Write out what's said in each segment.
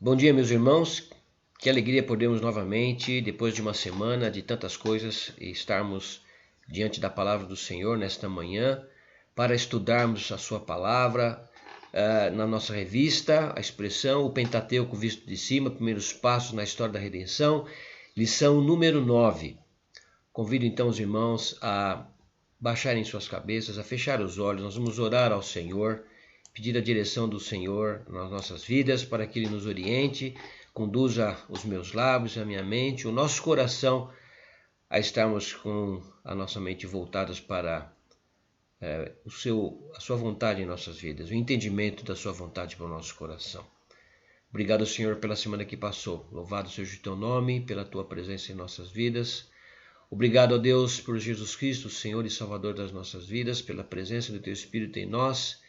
Bom dia, meus irmãos. Que alegria podermos novamente, depois de uma semana de tantas coisas, estarmos diante da palavra do Senhor nesta manhã para estudarmos a sua palavra na nossa revista, a expressão O Pentateuco Visto de Cima, Primeiros Passos na História da Redenção, lição número 9. Convido então os irmãos a baixarem suas cabeças, a fechar os olhos. Nós vamos orar ao Senhor, pedir a direção do Senhor nas nossas vidas, para que Ele nos oriente, conduza os meus lábios, a minha mente, o nosso coração, a estarmos com a nossa mente voltadas para a sua vontade em nossas vidas, o entendimento da sua vontade para o nosso coração. Obrigado, Senhor, pela semana que passou. Louvado seja o teu nome, pela tua presença em nossas vidas. Obrigado a Deus por Jesus Cristo, Senhor e Salvador das nossas vidas, pela presença do teu Espírito em nós,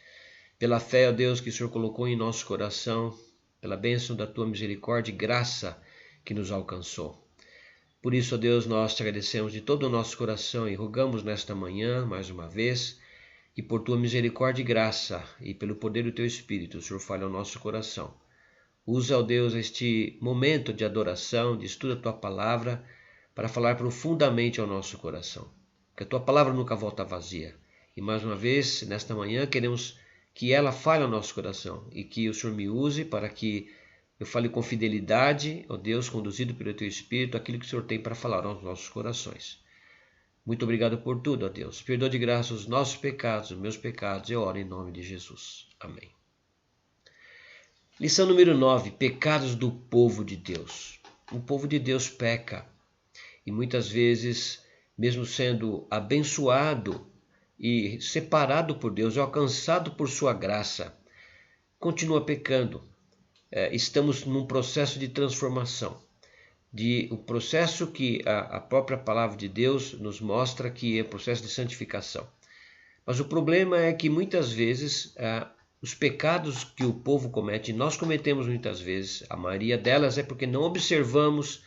pela fé, ó Deus, que o Senhor colocou em nosso coração, pela bênção da tua misericórdia e graça que nos alcançou. Por isso, ó Deus, nós te agradecemos de todo o nosso coração e rogamos nesta manhã, mais uma vez, que por tua misericórdia e graça e pelo poder do teu Espírito, o Senhor fale ao nosso coração. Usa, ó Deus, este momento de adoração, de estudo da tua palavra, para falar profundamente ao nosso coração. Que a tua palavra nunca volta vazia. E mais uma vez, nesta manhã, queremos que ela fale ao nosso coração e que o Senhor me use para que eu fale com fidelidade, ó Deus, conduzido pelo teu Espírito, aquilo que o Senhor tem para falar aos nossos corações. Muito obrigado por tudo, ó Deus. Perdoa de graça os nossos pecados, os meus pecados. Eu oro em nome de Jesus. Amém. Lição número 9. Pecados do povo de Deus. O povo de Deus peca. E muitas vezes, mesmo sendo abençoado e separado por Deus, alcançado por sua graça, continua pecando. Estamos num processo de transformação, um processo que a própria palavra de Deus nos mostra que é um processo de santificação. Mas o problema é que muitas vezes os pecados que o povo comete, nós cometemos muitas vezes, a maioria delas é porque não observamos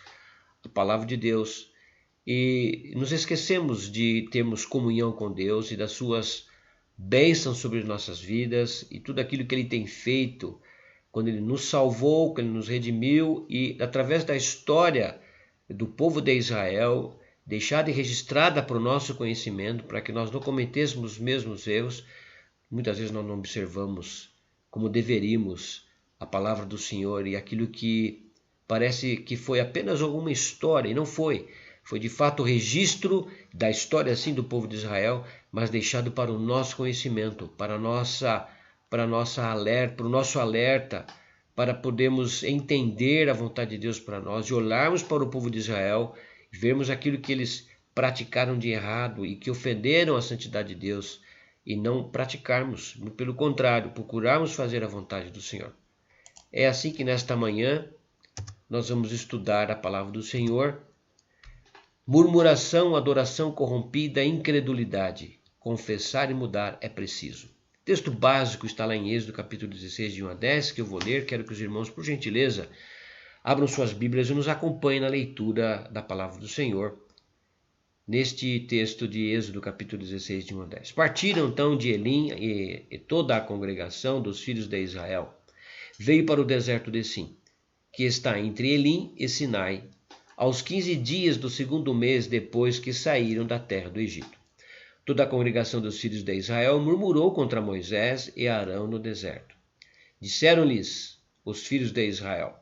a palavra de Deus e nos esquecemos de termos comunhão com Deus e das suas bênçãos sobre nossas vidas e tudo aquilo que Ele tem feito quando Ele nos salvou, quando Ele nos redimiu e através da história do povo de Israel, deixada e registrada para o nosso conhecimento, para que nós não cometêssemos os mesmos erros. Muitas vezes nós não observamos como deveríamos a palavra do Senhor e aquilo que parece que foi apenas alguma história, e não foi. Foi de fato o registro da história assim do povo de Israel, mas deixado para o nosso conhecimento, para o nosso alerta, para podermos entender a vontade de Deus para nós, e olharmos para o povo de Israel, vermos aquilo que eles praticaram de errado e que ofenderam a santidade de Deus, e não praticarmos, pelo contrário, procurarmos fazer a vontade do Senhor. É assim que nesta manhã nós vamos estudar a palavra do Senhor. Murmuração, adoração corrompida, incredulidade. Confessar e mudar é preciso. O texto básico está lá em Êxodo, capítulo 16, de 1 a 10, que eu vou ler. Quero que os irmãos, por gentileza, abram suas Bíblias e nos acompanhem na leitura da palavra do Senhor, neste texto de Êxodo, capítulo 16, de 1 a 10. Partiram então de Elim e toda a congregação dos filhos de Israel veio para o deserto de Sim, que está entre Elim e Sinai, aos 15 dias do segundo mês depois que saíram da terra do Egito. Toda a congregação dos filhos de Israel murmurou contra Moisés e Arão no deserto. Disseram-lhes os filhos de Israel: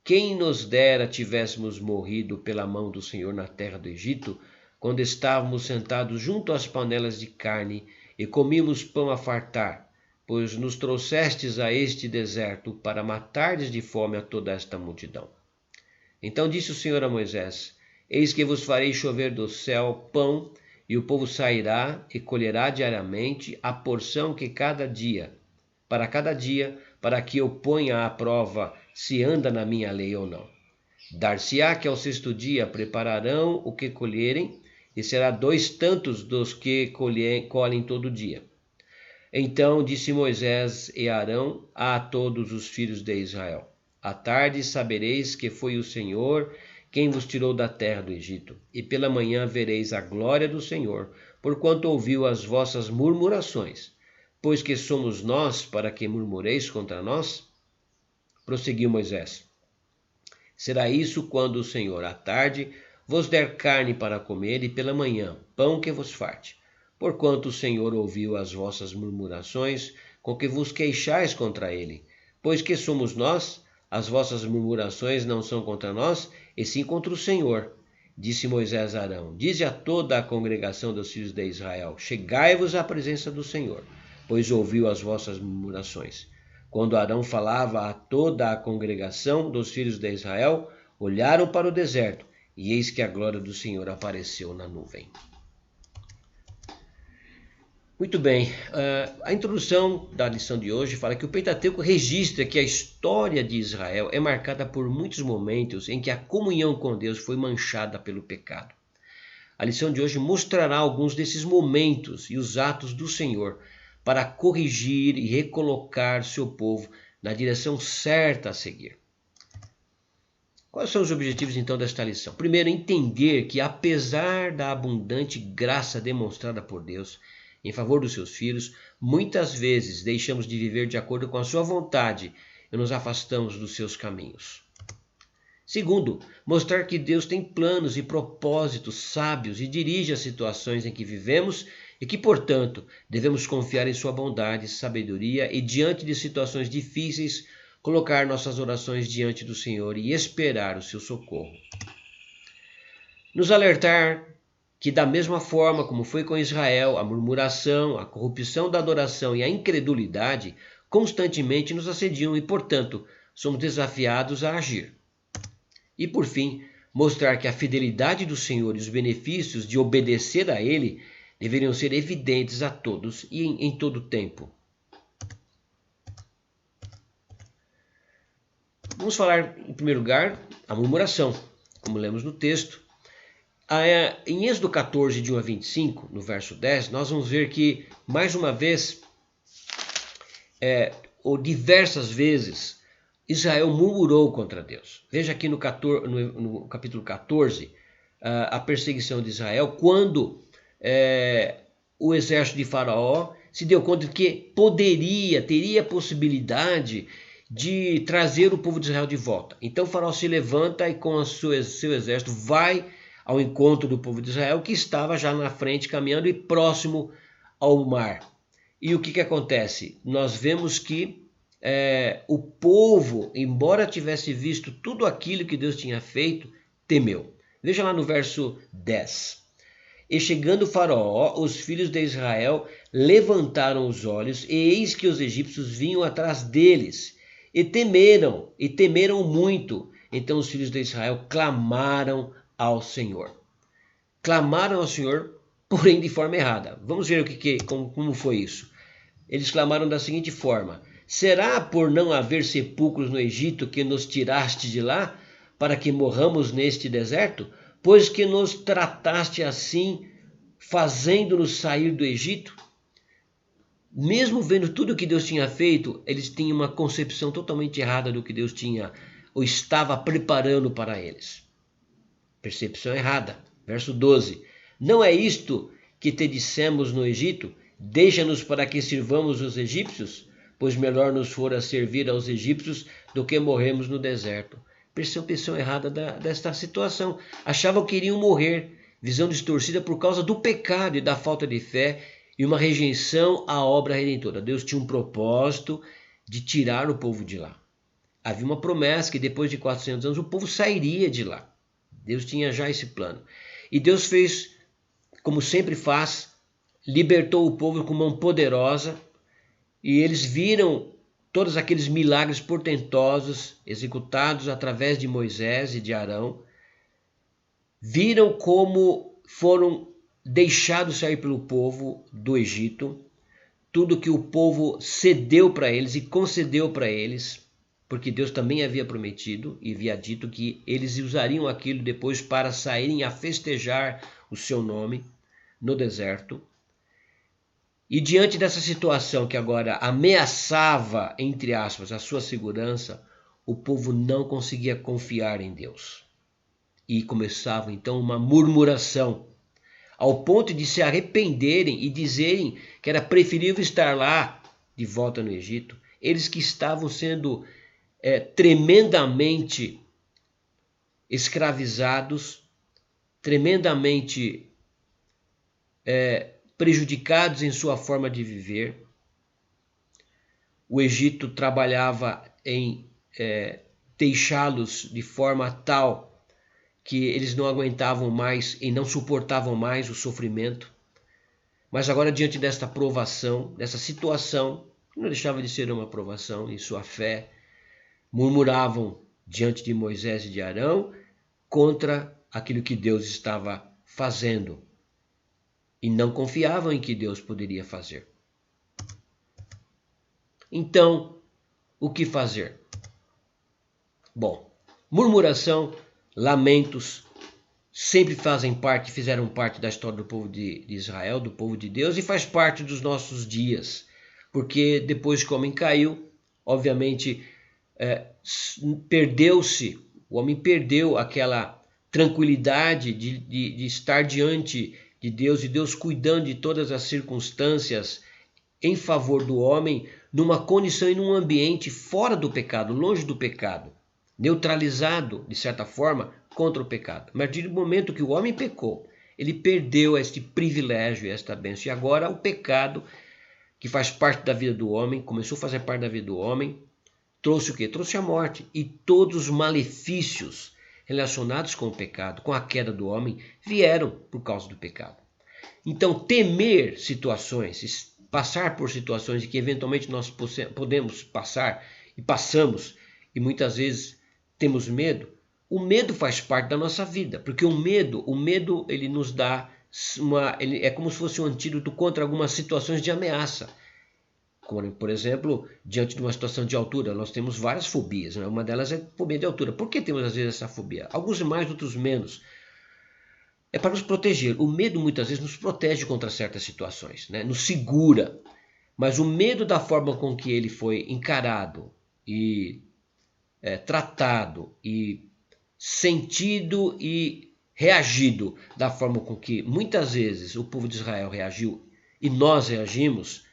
quem nos dera tivéssemos morrido pela mão do Senhor na terra do Egito, quando estávamos sentados junto às panelas de carne e comíamos pão a fartar, pois nos trouxestes a este deserto para matardes de fome a toda esta multidão. Então disse o Senhor a Moisés: eis que vos farei chover do céu pão, e o povo sairá e colherá diariamente a porção que cada dia, para que eu ponha à prova se anda na minha lei ou não. Dar-se-á que ao sexto dia prepararão o que colherem, e será 2 tantos dos que colhem todo dia. Então disse Moisés e Arão a todos os filhos de Israel: à tarde sabereis que foi o Senhor quem vos tirou da terra do Egito, e pela manhã vereis a glória do Senhor, porquanto ouviu as vossas murmurações. Pois que somos nós para que murmureis contra nós? prosseguiu Moisés. Será isso quando o Senhor, à tarde, vos der carne para comer, e pela manhã, pão que vos farte. Porquanto o Senhor ouviu as vossas murmurações, com que vos queixais contra ele. Pois que somos nós? As vossas murmurações não são contra nós, e sim contra o Senhor. Disse Moisés a Arão: dize a toda a congregação dos filhos de Israel: chegai-vos à presença do Senhor, pois ouviu as vossas murmurações. Quando Arão falava a toda a congregação dos filhos de Israel, olharam para o deserto, e eis que a glória do Senhor apareceu na nuvem. Muito bem, a introdução da lição de hoje fala que o Pentateuco registra que a história de Israel é marcada por muitos momentos em que a comunhão com Deus foi manchada pelo pecado. A lição de hoje mostrará alguns desses momentos e os atos do Senhor para corrigir e recolocar seu povo na direção certa a seguir. Quais são os objetivos então desta lição? Primeiro, entender que apesar da abundante graça demonstrada por Deus em favor dos seus filhos, muitas vezes deixamos de viver de acordo com a sua vontade e nos afastamos dos seus caminhos. Segundo, mostrar que Deus tem planos e propósitos sábios e dirige as situações em que vivemos e que, portanto, devemos confiar em sua bondade, sabedoria e, diante de situações difíceis, colocar nossas orações diante do Senhor e esperar o seu socorro. Nos alertar que, da mesma forma como foi com Israel, a murmuração, a corrupção da adoração e a incredulidade constantemente nos assediam e, portanto, somos desafiados a agir. E, por fim, mostrar que a fidelidade do Senhor e os benefícios de obedecer a Ele deveriam ser evidentes a todos e em todo o tempo. Vamos falar, em primeiro lugar, a murmuração, como lemos no texto. Em Êxodo 14, de 1 a 25, no verso 10, nós vamos ver que, mais uma vez, ou diversas vezes, Israel murmurou contra Deus. Veja aqui no capítulo 14, a perseguição de Israel, quando o exército de Faraó se deu conta de que teria possibilidade de trazer o povo de Israel de volta. Então o Faraó se levanta e com seu exército vai ao encontro do povo de Israel, que estava já na frente, caminhando e próximo ao mar. E o que acontece? Nós vemos que o povo, embora tivesse visto tudo aquilo que Deus tinha feito, temeu. Veja lá no verso 10. E chegando Faraó, os filhos de Israel levantaram os olhos, e eis que os egípcios vinham atrás deles, e temeram muito. Então os filhos de Israel clamaram ao Senhor. Clamaram ao Senhor, porém de forma errada. Vamos ver como foi isso. Eles clamaram da seguinte forma: será por não haver sepulcros no Egito que nos tiraste de lá, para que morramos neste deserto? Pois que nos trataste assim, fazendo-nos sair do Egito? Mesmo vendo tudo o que Deus tinha feito, eles tinham uma concepção totalmente errada do que Deus tinha ou estava preparando para eles. Percepção errada. Verso 12. Não é isto que te dissemos no Egito? Deixa-nos para que sirvamos os egípcios? Pois melhor nos fora servir aos egípcios do que morrermos no deserto. Percepção errada desta situação. Achavam que iriam morrer. Visão distorcida por causa do pecado e da falta de fé e uma rejeição à obra redentora. Deus tinha um propósito de tirar o povo de lá. Havia uma promessa que depois de 400 anos o povo sairia de lá. Deus tinha já esse plano. E Deus fez, como sempre faz, libertou o povo com mão poderosa, e eles viram todos aqueles milagres portentosos executados através de Moisés e de Arão. Viram como foram deixados sair pelo povo do Egito, tudo que o povo cedeu para eles e concedeu para eles, porque Deus também havia prometido e havia dito que eles usariam aquilo depois para saírem a festejar o seu nome no deserto. E diante dessa situação que agora ameaçava, entre aspas, a sua segurança, o povo não conseguia confiar em Deus. E começava então uma murmuração, ao ponto de se arrependerem e dizerem que era preferível estar lá, de volta no Egito. Eles que estavam sendo tremendamente escravizados, tremendamente prejudicados em sua forma de viver. O Egito trabalhava em deixá-los de forma tal que eles não aguentavam mais e não suportavam mais o sofrimento. Mas agora, diante desta provação, dessa situação, não deixava de ser uma provação em sua fé, murmuravam diante de Moisés e de Arão contra aquilo que Deus estava fazendo e não confiavam em que Deus poderia fazer. Então, o que fazer? Bom, murmuração, lamentos, sempre fizeram parte da história do povo de Israel, do povo de Deus, e faz parte dos nossos dias, porque depois que o homem caiu, obviamente, o homem perdeu aquela tranquilidade de estar diante de Deus e Deus cuidando de todas as circunstâncias em favor do homem, numa condição e num ambiente fora do pecado, longe do pecado, neutralizado, de certa forma, contra o pecado. Mas no momento que o homem pecou, ele perdeu este privilégio, esta bênção. E agora o pecado, que faz parte da vida do homem, começou a fazer parte da vida do homem, trouxe o quê? Trouxe a morte. E todos os malefícios relacionados com o pecado, com a queda do homem, vieram por causa do pecado. Então, temer situações, passar por situações que eventualmente nós podemos passar e passamos, e muitas vezes temos medo. O medo faz parte da nossa vida, porque o medo ele nos dá ele é como se fosse um antídoto contra algumas situações de ameaça. Como, por exemplo, diante de uma situação de altura, nós temos várias fobias, né? Uma delas é fobia de altura. Por que temos às vezes essa fobia? Alguns mais, outros menos. É para nos proteger. O medo muitas vezes nos protege contra certas situações, né? Nos segura. Mas o medo, da forma com que ele foi encarado e tratado e sentido e reagido da forma com que muitas vezes o povo de Israel reagiu e nós reagimos,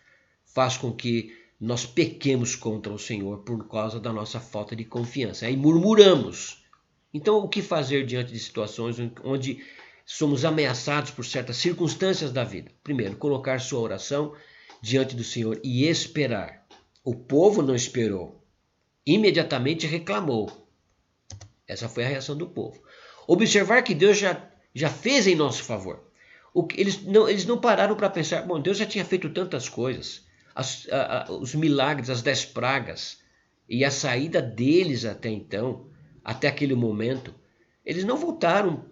faz com que nós pequemos contra o Senhor por causa da nossa falta de confiança. Aí murmuramos. Então, o que fazer diante de situações onde somos ameaçados por certas circunstâncias da vida? Primeiro, colocar sua oração diante do Senhor e esperar. O povo não esperou. Imediatamente reclamou. Essa foi a reação do povo. Observar que Deus já fez em nosso favor. Eles não pararam para pensar, bom, Deus já tinha feito tantas coisas. Os milagres, as 10 pragas e a saída deles até então, até aquele momento, eles não voltaram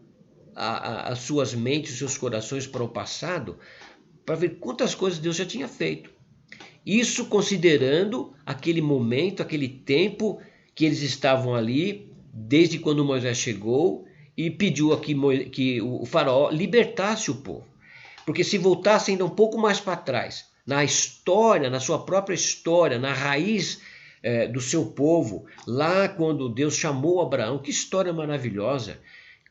as suas mentes, os seus corações para o passado para ver quantas coisas Deus já tinha feito. Isso considerando aquele momento, aquele tempo que eles estavam ali, desde quando Moisés chegou e pediu que o faraó libertasse o povo. Porque se voltassem ainda um pouco mais para trás, na história, na sua própria história, na raiz do seu povo, lá quando Deus chamou Abraão, que história maravilhosa,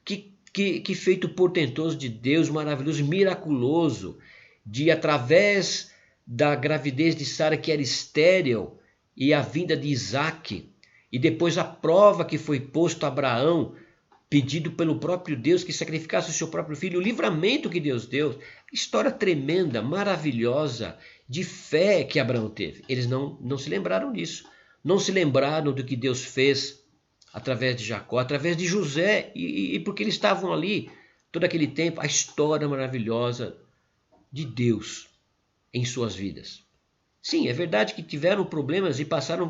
que feito portentoso de Deus, maravilhoso, miraculoso, de através da gravidez de Sara, que era estéril, e a vinda de Isaque, e depois a prova que foi posto a Abraão, pedido pelo próprio Deus que sacrificasse o seu próprio filho, o livramento que Deus deu, história tremenda, maravilhosa, de fé que Abraão teve. Eles não se lembraram disso, não se lembraram do que Deus fez através de Jacó, através de José, e porque eles estavam ali todo aquele tempo, a história maravilhosa de Deus em suas vidas. Sim, é verdade que tiveram problemas e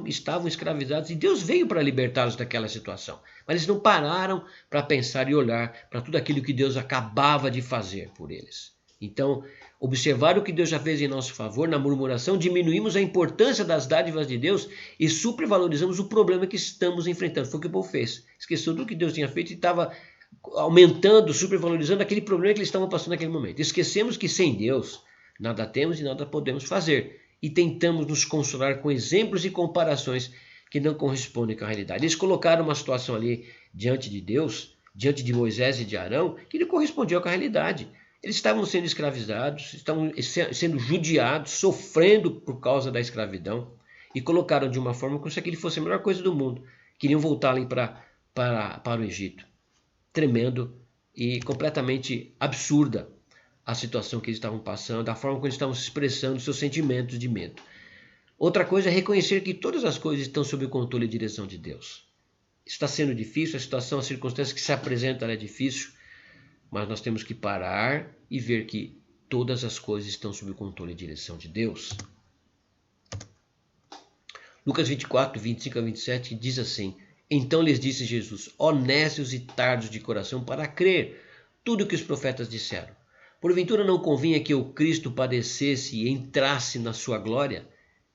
estavam escravizados e Deus veio para libertá-los daquela situação. Mas eles não pararam para pensar e olhar para tudo aquilo que Deus acabava de fazer por eles. Então, observar o que Deus já fez em nosso favor, na murmuração, diminuímos a importância das dádivas de Deus e supervalorizamos o problema que estamos enfrentando. Foi o que o povo fez. Esqueceu do que Deus tinha feito e estava aumentando, supervalorizando aquele problema que eles estavam passando naquele momento. Esquecemos que sem Deus nada temos e nada podemos fazer. E tentamos nos consolar com exemplos e comparações que não correspondem com a realidade. Eles colocaram uma situação ali diante de Deus, diante de Moisés e de Arão, que não correspondia com a realidade. Eles estavam sendo escravizados, estavam sendo judiados, sofrendo por causa da escravidão. e colocaram de uma forma como se aquilo fosse a melhor coisa do mundo. Queriam voltar ali para o Egito. Tremendo e completamente absurda a situação que eles estavam passando, a forma como eles estavam se expressando, seus sentimentos de medo. Outra coisa é reconhecer que todas as coisas estão sob o controle e direção de Deus. Está sendo difícil, a situação, a circunstância que se apresenta é difícil, mas nós temos que parar e ver que todas as coisas estão sob o controle e direção de Deus. Lucas 24, 25 a 27 diz assim: Então lhes disse Jesus: Honestos e tardos de coração para crer tudo o que os profetas disseram. Porventura não convinha que o Cristo padecesse e entrasse na sua glória?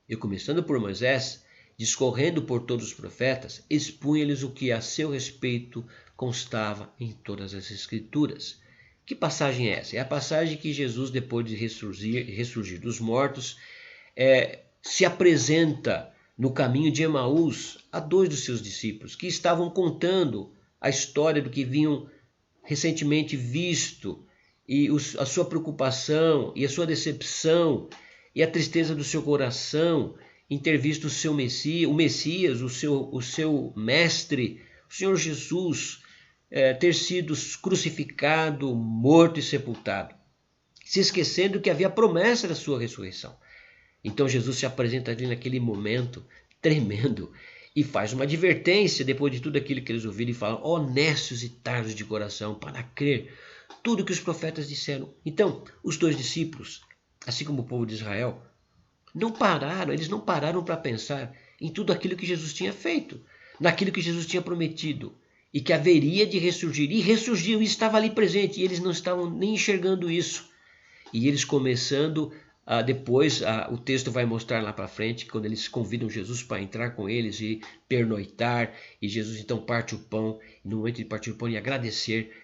E começando por Moisés, discorrendo por todos os profetas, expunha-lhes o que a seu respeito constava em todas as Escrituras. Que passagem é essa? É a passagem que Jesus, depois de ressurgir dos mortos, se apresenta no caminho de Emaús a 2 dos seus discípulos, que estavam contando a história do que vinham recentemente visto, e a sua preocupação, e a sua decepção, e a tristeza do seu coração em ter visto o Messias, o seu mestre, o Senhor Jesus, ter sido crucificado, morto e sepultado, se esquecendo que havia a promessa da sua ressurreição. Então Jesus se apresenta ali naquele momento tremendo e faz uma advertência depois de tudo aquilo que eles ouviram e fala: honestos e tardos de coração para crer tudo que os profetas disseram. Então, os 2 discípulos, assim como o povo de Israel, eles não pararam para pensar em tudo aquilo que Jesus tinha feito, naquilo que Jesus tinha prometido, e que haveria de ressurgir. E ressurgiu, e estava ali presente, e eles não estavam nem enxergando isso. E eles começando, depois o texto vai mostrar lá para frente, quando eles convidam Jesus para entrar com eles e pernoitar, e Jesus então parte o pão, e no momento de partir o pão e agradecer,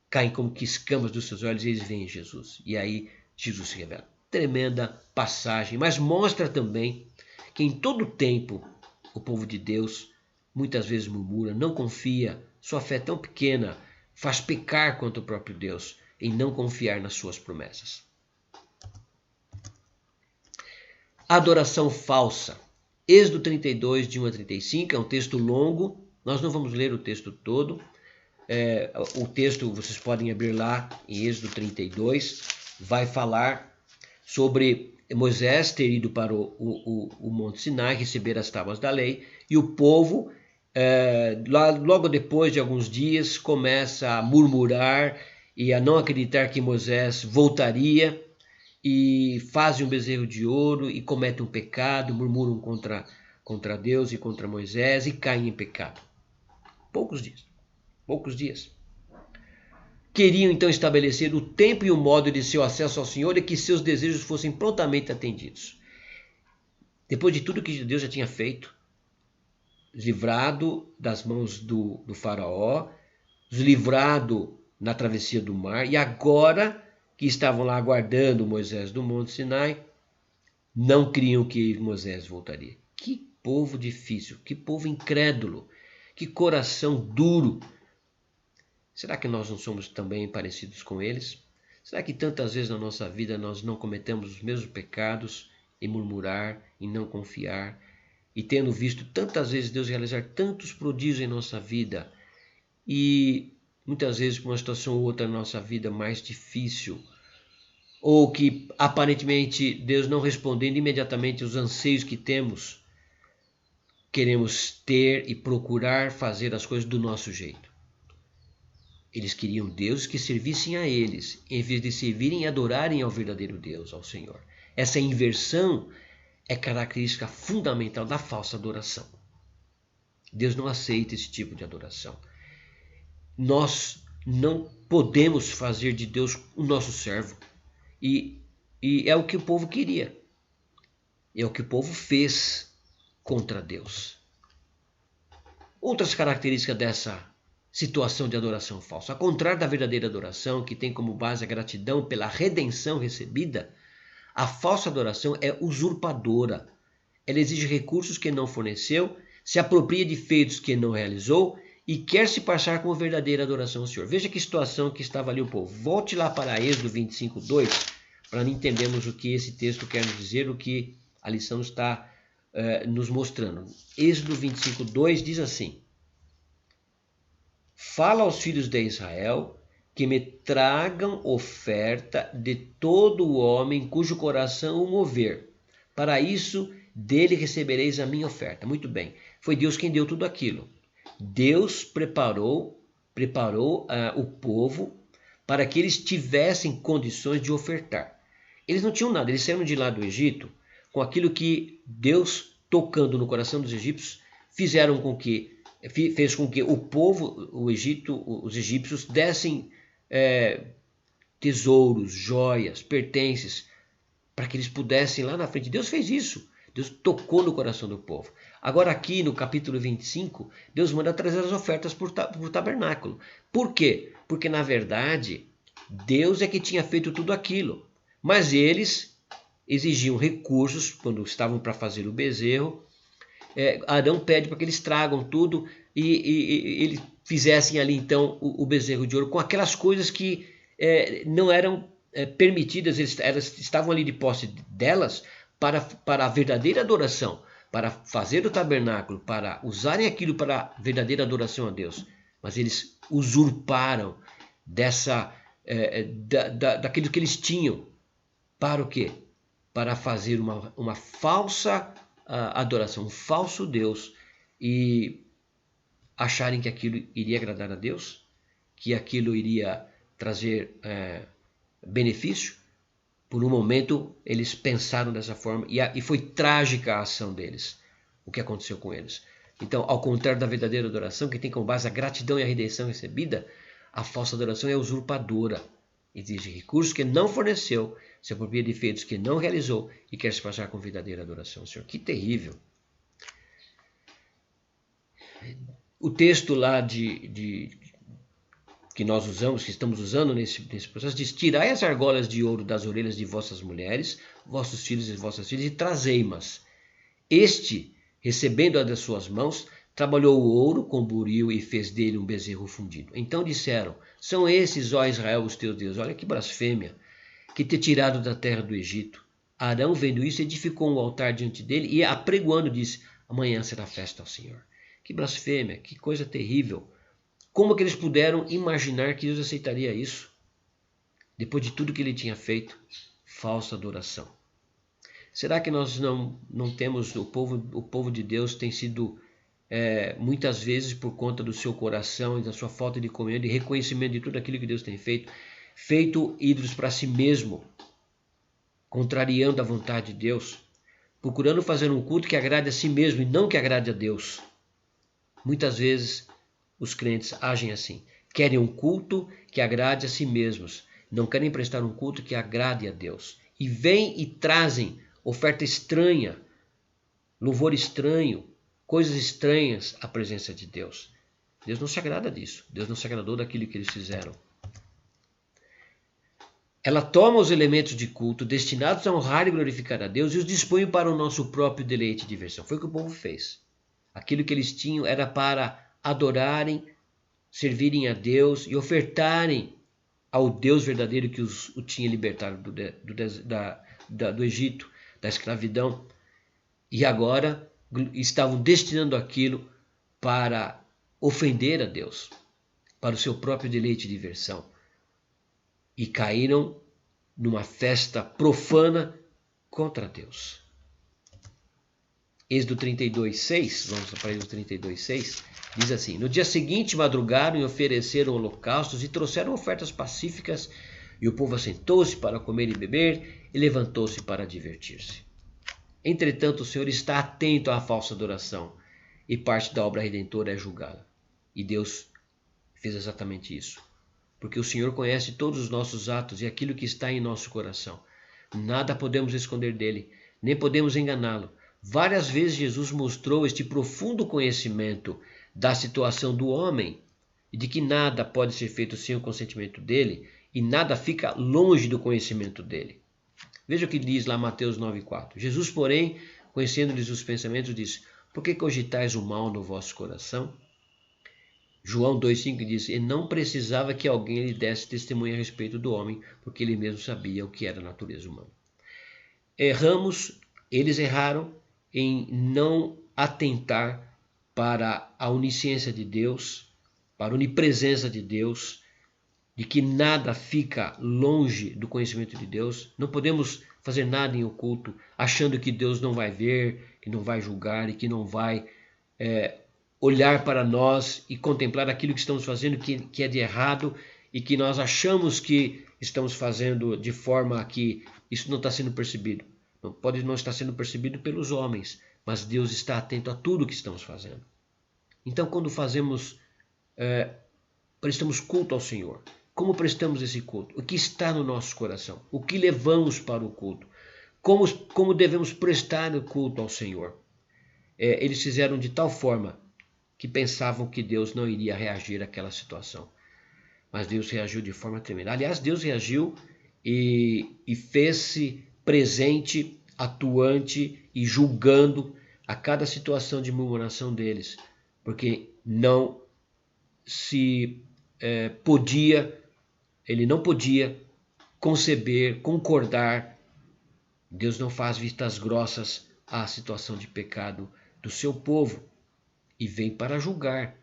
caem como que escamas dos seus olhos e eles veem Jesus. E aí Jesus se revela. Tremenda passagem, mas mostra também que em todo tempo o povo de Deus muitas vezes murmura, não confia, sua fé é tão pequena, faz pecar contra o próprio Deus em não confiar nas suas promessas. Adoração falsa. Êxodo 32, de 1 a 35, é um texto longo, nós não vamos ler o texto todo. O texto vocês podem abrir lá em Êxodo 32, vai falar sobre Moisés ter ido para o Monte Sinai, receber as tábuas da lei, e o povo, logo depois de alguns dias, começa a murmurar e a não acreditar que Moisés voltaria, e fazem um bezerro de ouro e cometem um pecado, murmuram contra Deus e contra Moisés e caem em pecado. Poucos dias. Queriam então estabelecer o tempo e o modo de seu acesso ao Senhor e que seus desejos fossem prontamente atendidos. Depois de tudo que Deus já tinha feito, livrado das mãos do faraó, livrado na travessia do mar, e agora que estavam lá aguardando Moisés do Monte Sinai, não criam que Moisés voltaria. Que povo difícil, que povo incrédulo, que coração duro. Será que nós não somos também parecidos com eles? Será que tantas vezes na nossa vida nós não cometemos os mesmos pecados em murmurar, em não confiar, e tendo visto tantas vezes Deus realizar tantos prodígios em nossa vida, e muitas vezes por uma situação ou outra na nossa vida mais difícil, ou que aparentemente Deus não respondendo imediatamente aos anseios que temos, queremos ter e procurar fazer as coisas do nosso jeito. Eles queriam deuses que servissem a eles, em vez de servirem e adorarem ao verdadeiro Deus, ao Senhor. Essa inversão é característica fundamental da falsa adoração. Deus não aceita esse tipo de adoração. Nós não podemos fazer de Deus o nosso servo. E é o que o povo queria. É o que o povo fez contra Deus. Outras características dessa situação de adoração falsa. Ao contrário da verdadeira adoração, que tem como base a gratidão pela redenção recebida, a falsa adoração é usurpadora. Ela exige recursos que não forneceu, se apropria de feitos que não realizou e quer se passar como verdadeira adoração ao Senhor. Veja que situação que estava ali o povo. Volte lá para Êxodo 25, 2, para entendermos o que esse texto quer nos dizer, o que a lição está nos mostrando. Êxodo 25:2 diz assim: fala aos filhos de Israel que me tragam oferta de todo o homem cujo coração o mover. Para isso, dele recebereis a minha oferta. Muito bem, foi Deus quem deu tudo aquilo. Deus preparou o povo para que eles tivessem condições de ofertar. Eles não tinham nada, eles saíram de lá do Egito com aquilo que Deus, tocando no coração dos egípcios, fez com que o povo, os egípcios, dessem tesouros, joias, pertences, para que eles pudessem lá na frente. Deus fez isso. Deus tocou no coração do povo. Agora aqui no capítulo 25, Deus manda trazer as ofertas por tabernáculo. Por quê? Porque na verdade, Deus é que tinha feito tudo aquilo. Mas eles exigiam recursos quando estavam para fazer o bezerro. Arão pede para que eles tragam tudo e eles fizessem ali então o bezerro de ouro com aquelas coisas que não eram permitidas, elas estavam ali de posse delas para a verdadeira adoração, para fazer o tabernáculo, para usarem aquilo para a verdadeira adoração a Deus. Mas eles usurparam daquilo que eles tinham. Para o quê? Para fazer uma falsa adoração, um falso Deus, e acharem que aquilo iria agradar a Deus, que aquilo iria trazer benefício. Por um momento eles pensaram dessa forma e foi trágica a ação deles, o que aconteceu com eles. Então, ao contrário da verdadeira adoração, que tem como base a gratidão e a redenção recebida, a falsa adoração é usurpadora, exige recursos que não forneceu, se apropria de feitos que não realizou e quer se passar com verdadeira adoração. Senhor, que terrível! O texto lá que nós usamos, que estamos usando nesse processo, diz: tirai as argolas de ouro das orelhas de vossas mulheres, vossos filhos e vossas filhas, e trazei-mas. Este, recebendo-a das suas mãos, trabalhou o ouro com buril e fez dele um bezerro fundido. Então disseram: são esses, ó Israel, os teus deuses. Olha que blasfêmia, que te tirado da terra do Egito. Arão, vendo isso, edificou um altar diante dele e, apregoando, disse: amanhã será festa ao Senhor. Que blasfêmia, que coisa terrível. Como que eles puderam imaginar que Deus aceitaria isso? Depois de tudo que ele tinha feito, falsa adoração. Será que nós não temos, o povo de Deus tem sido, muitas vezes, por conta do seu coração e da sua falta de comunhão, de reconhecimento de tudo aquilo que Deus tem feito ídolos para si mesmo, contrariando a vontade de Deus, procurando fazer um culto que agrade a si mesmo e não que agrade a Deus. Muitas vezes os crentes agem assim, querem um culto que agrade a si mesmos, não querem prestar um culto que agrade a Deus. E vêm e trazem oferta estranha, louvor estranho, coisas estranhas à presença de Deus. Deus não se agrada disso, Deus não se agradou daquilo que eles fizeram. Ela toma os elementos de culto destinados a honrar e glorificar a Deus e os dispõe para o nosso próprio deleite e diversão. Foi o que o povo fez. Aquilo que eles tinham era para adorarem, servirem a Deus e ofertarem ao Deus verdadeiro que o tinha libertado do Egito, da escravidão. E agora estavam destinando aquilo para ofender a Deus, para o seu próprio deleite e diversão. E caíram numa festa profana contra Deus. Êxodo 32:6, vamos para Êxodo 32:6, diz assim: no dia seguinte madrugaram e ofereceram holocaustos e trouxeram ofertas pacíficas, e o povo assentou-se para comer e beber e levantou-se para divertir-se. Entretanto, o Senhor está atento à falsa adoração, e parte da obra redentora é julgá-la. E Deus fez exatamente isso, porque o Senhor conhece todos os nossos atos e aquilo que está em nosso coração. Nada podemos esconder dele, nem podemos enganá-lo. Várias vezes Jesus mostrou este profundo conhecimento da situação do homem e de que nada pode ser feito sem o consentimento dele e nada fica longe do conhecimento dele. Veja o que diz lá Mateus 9:4. Jesus, porém, conhecendo-lhes os pensamentos, disse: por que cogitais o mal no vosso coração? João 2,5 diz: e não precisava que alguém lhe desse testemunho a respeito do homem, porque ele mesmo sabia o que era a natureza humana. Eles erraram, em não atentar para a onisciência de Deus, para a onipresença de Deus, de que nada fica longe do conhecimento de Deus. Não podemos fazer nada em oculto, achando que Deus não vai ver, que não vai julgar e que não vai olhar para nós e contemplar aquilo que estamos fazendo que é de errado e que nós achamos que estamos fazendo de forma que isso não está sendo percebido. Não pode não estar sendo percebido pelos homens, mas Deus está atento a tudo que estamos fazendo. Então, quando prestamos culto ao Senhor, como prestamos esse culto? O que está no nosso coração? O que levamos para o culto? Como devemos prestar o culto ao Senhor? Eles fizeram de tal forma que pensavam que Deus não iria reagir àquela situação. Mas Deus reagiu de forma tremenda. Aliás, Deus reagiu e fez-se presente, atuante e julgando a cada situação de murmuração deles. Porque não se ele não podia conceber, concordar. Deus não faz vistas grossas à situação de pecado do seu povo e vem para julgar.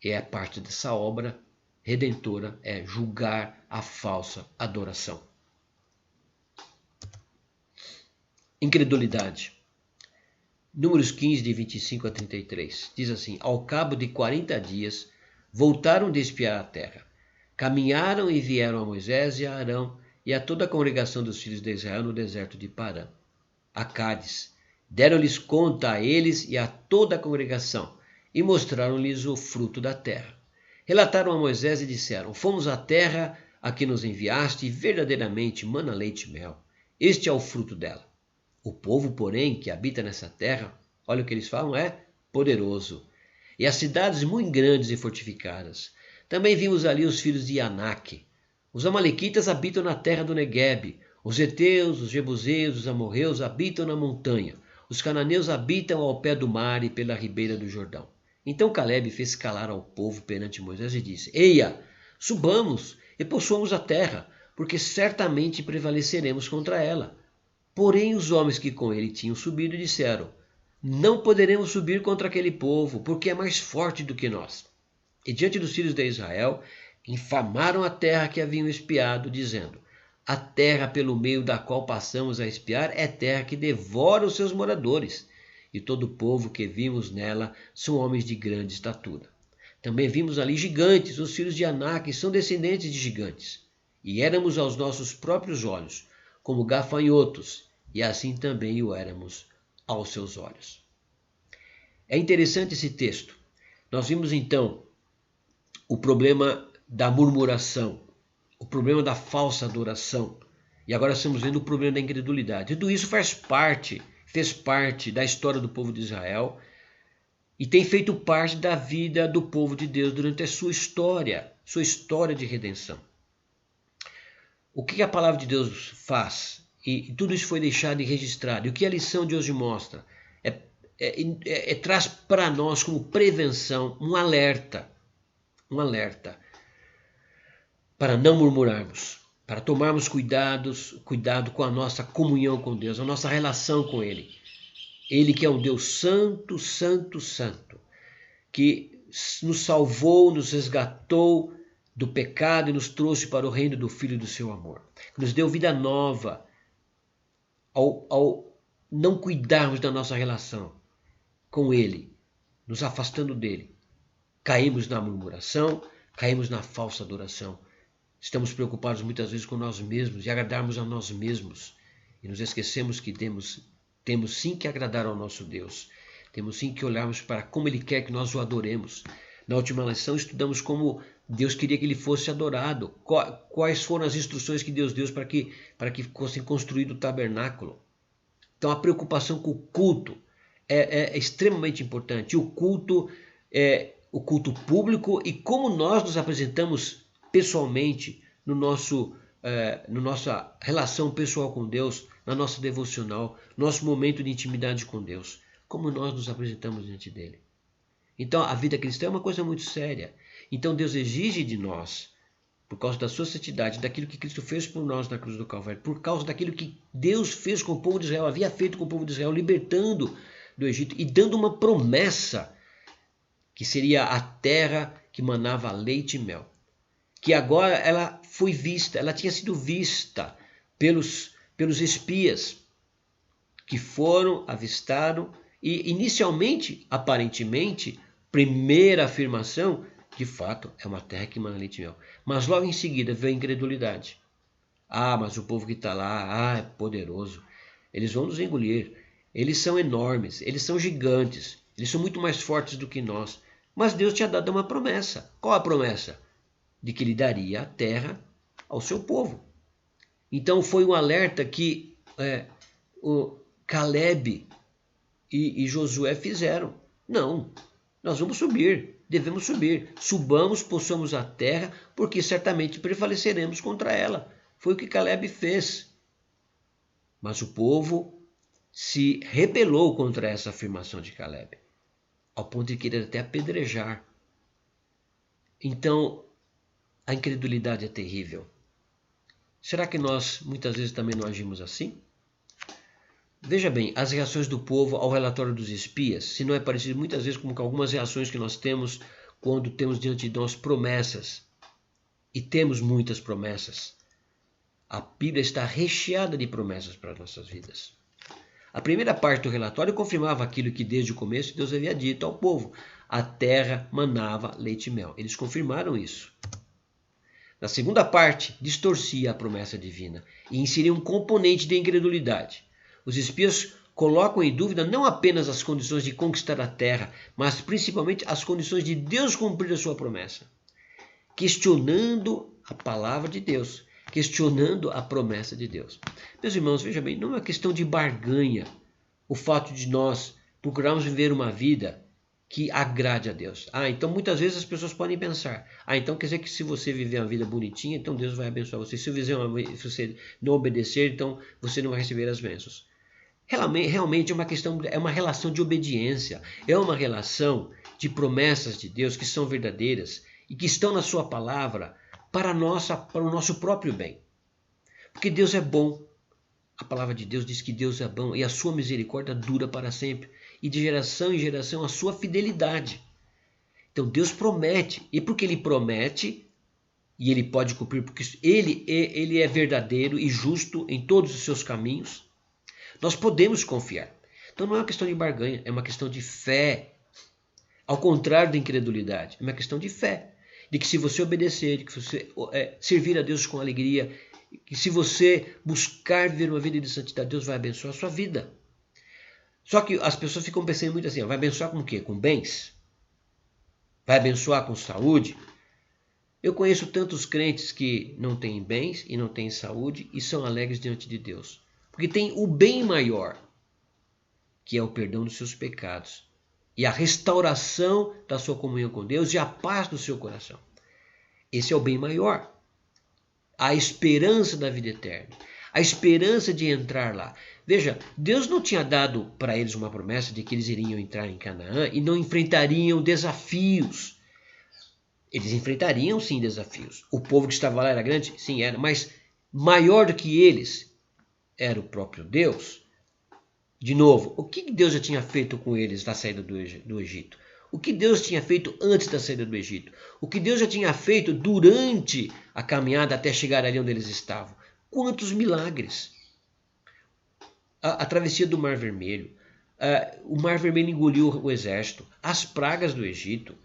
É a parte dessa obra redentora, é julgar a falsa adoração. Incredulidade. Números 15, de 25 a 33. Diz assim: ao cabo de 40 dias, voltaram de espiar a terra. Caminharam e vieram a Moisés e a Arão e a toda a congregação dos filhos de Israel no deserto de Parã, a Cádiz. Deram-lhes conta a eles e a toda a congregação e mostraram-lhes o fruto da terra. Relataram a Moisés e disseram: fomos à terra a que nos enviaste e verdadeiramente mana leite e mel. Este é o fruto dela. O povo, porém, que habita nessa terra, olha o que eles falam, é poderoso. E as cidades muito grandes e fortificadas. Também vimos ali os filhos de Anak. Os amalequitas habitam na terra do Neguebe. Os heteus, os jebuseus, os amorreus habitam na montanha. Os cananeus habitam ao pé do mar e pela ribeira do Jordão. Então Calebe fez calar ao povo perante Moisés e disse: eia, subamos e possuamos a terra, porque certamente prevaleceremos contra ela. Porém os homens que com ele tinham subido disseram: não poderemos subir contra aquele povo, porque é mais forte do que nós. E diante dos filhos de Israel, infamaram a terra que haviam espiado, dizendo: a terra pelo meio da qual passamos a espiar é terra que devora os seus moradores, e todo o povo que vimos nela são homens de grande estatura. Também vimos ali gigantes, os filhos de Anak são descendentes de gigantes, e éramos aos nossos próprios olhos como gafanhotos, e assim também o éramos aos seus olhos. É interessante esse texto. Nós vimos então o problema da murmuração, o problema da falsa adoração, e agora estamos vendo o problema da incredulidade. Tudo isso fez parte da história do povo de Israel e tem feito parte da vida do povo de Deus durante a sua história de redenção. O que a palavra de Deus faz? E tudo isso foi deixado e registrado. E o que a lição de hoje mostra? Traz para nós como prevenção um alerta para não murmurarmos, para tomarmos cuidado com a nossa comunhão com Deus, a nossa relação com Ele. Ele que é um Deus santo, santo, santo, que nos salvou, nos resgatou do pecado e nos trouxe para o reino do Filho do seu amor. Nos deu vida nova ao não cuidarmos da nossa relação com Ele, nos afastando dEle. Caímos na murmuração, caímos na falsa adoração. Estamos preocupados muitas vezes com nós mesmos e agradarmos a nós mesmos. E nos esquecemos que temos sim que agradar ao nosso Deus. Temos sim que olharmos para como Ele quer que nós o adoremos. Na última lição estudamos como Deus queria que Ele fosse adorado. Quais foram as instruções que Deus deu para que fosse construído o tabernáculo. Então a preocupação com o culto é extremamente importante. O culto é o culto público e como nós nos apresentamos pessoalmente no nossa relação pessoal com Deus, na nossa devocional, nosso momento de intimidade com Deus, como nós nos apresentamos diante dele. Então a vida cristã é uma coisa muito séria. Então Deus exige de nós, por causa da sua santidade, daquilo que Cristo fez por nós na cruz do Calvário, por causa daquilo que Deus fez com o povo de Israel, havia feito com o povo de Israel, libertando do Egito e dando uma promessa que seria a terra que manava leite e mel, que agora ela foi vista, ela tinha sido vista pelos espias que foram, avistaram e inicialmente, aparentemente, primeira afirmação, de fato, é uma terra que mana leite e mel. Mas logo em seguida veio a incredulidade. Ah, mas o povo que está lá, é poderoso. Eles vão nos engolir. Eles são enormes, eles são gigantes, eles são muito mais fortes do que nós. Mas Deus tinha dado uma promessa. Qual a promessa? De que ele daria a terra ao seu povo. Então foi um alerta que o Caleb e Josué fizeram. Não, nós vamos subir, devemos subir. Subamos, possuamos a terra, porque certamente prevaleceremos contra ela. Foi o que Caleb fez. Mas o povo se rebelou contra essa afirmação de Caleb, ao ponto de querer até apedrejar. Então, a incredulidade é terrível. Será que nós muitas vezes também não agimos assim? Veja bem, as reações do povo ao relatório dos espias, se não é parecido muitas vezes com algumas reações que nós temos quando temos diante de nós promessas. E temos muitas promessas. A Bíblia está recheada de promessas para as nossas vidas. A primeira parte do relatório confirmava aquilo que desde o começo Deus havia dito ao povo. A terra manava leite e mel. Eles confirmaram isso. Na segunda parte, distorcia a promessa divina e inseria um componente de incredulidade. Os espias colocam em dúvida não apenas as condições de conquistar a terra, mas principalmente as condições de Deus cumprir a sua promessa. Questionando a palavra de Deus, questionando a promessa de Deus. Meus irmãos, veja bem, não é uma questão de barganha o fato de nós procurarmos viver uma vida que agrade a Deus. Então muitas vezes as pessoas podem pensar, então quer dizer que se você viver uma vida bonitinha, então Deus vai abençoar você. Se você não obedecer, então você não vai receber as bênçãos. Realmente é uma relação de obediência, é uma relação de promessas de Deus que são verdadeiras e que estão na sua palavra para o nosso próprio bem. Porque Deus é bom. A palavra de Deus diz que Deus é bom e a sua misericórdia dura para sempre. E de geração em geração a sua fidelidade. Então Deus promete. E porque Ele promete, e Ele pode cumprir, porque Ele é verdadeiro e justo em todos os seus caminhos, nós podemos confiar. Então não é uma questão de barganha, é uma questão de fé. Ao contrário da incredulidade, é uma questão de fé. De que se você obedecer, de que você servir a Deus com alegria, que se você buscar viver uma vida de santidade, Deus vai abençoar a sua vida. Só que as pessoas ficam pensando muito assim, vai abençoar com o quê? Com bens? Vai abençoar com saúde? Eu conheço tantos crentes que não têm bens e não têm saúde e são alegres diante de Deus. Porque tem o bem maior, que é o perdão dos seus pecados e a restauração da sua comunhão com Deus e a paz do seu coração. Esse é o bem maior. A esperança da vida eterna, a esperança de entrar lá. Veja, Deus não tinha dado para eles uma promessa de que eles iriam entrar em Canaã e não enfrentariam desafios. Eles enfrentariam sim desafios. O povo que estava lá era grande? Sim, era, mas maior do que eles era o próprio Deus. De novo, o que Deus já tinha feito com eles na saída do Egito? O que Deus tinha feito antes da saída do Egito? O que Deus já tinha feito durante a caminhada até chegar ali onde eles estavam? Quantos milagres! A travessia do Mar Vermelho. O Mar Vermelho engoliu o exército. As pragas do Egito.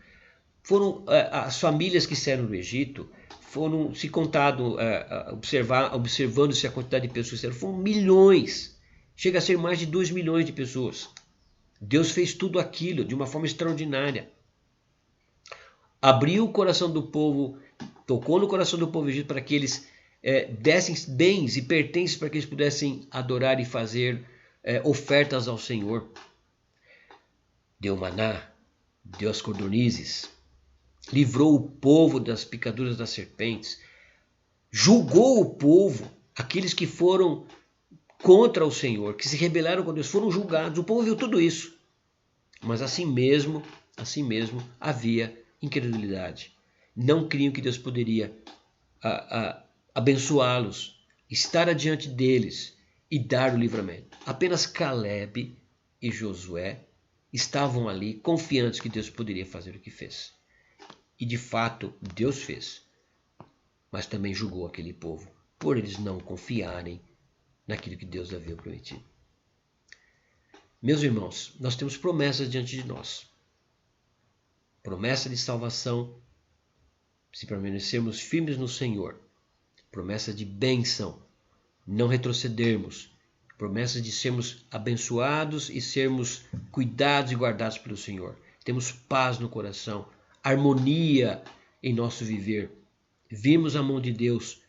Foram as famílias que saíram do Egito. Foram, se contado, observando-se a quantidade de pessoas que saíram, foram milhões. Chega a ser mais de 2 milhões de pessoas. Deus fez tudo aquilo de uma forma extraordinária. Abriu o coração do povo, tocou no coração do povo egípcio para que eles dessem bens e pertences para que eles pudessem adorar e fazer ofertas ao Senhor. Deu maná, deu as codornizes, livrou o povo das picaduras das serpentes, julgou o povo, aqueles que foram contra o Senhor, que se rebelaram contra Deus, foram julgados. O povo viu tudo isso. Mas assim mesmo havia incredulidade. Não criam que Deus poderia abençoá-los, estar adiante deles e dar o livramento. Apenas Caleb e Josué estavam ali confiantes que Deus poderia fazer o que fez. E de fato, Deus fez. Mas também julgou aquele povo por eles não confiarem naquilo que Deus havia prometido. Meus irmãos, nós temos promessas diante de nós. Promessa de salvação, se permanecermos firmes no Senhor. Promessa de bênção, não retrocedermos. Promessa de sermos abençoados e sermos cuidados e guardados pelo Senhor. Temos paz no coração, harmonia em nosso viver. Vimos a mão de Deus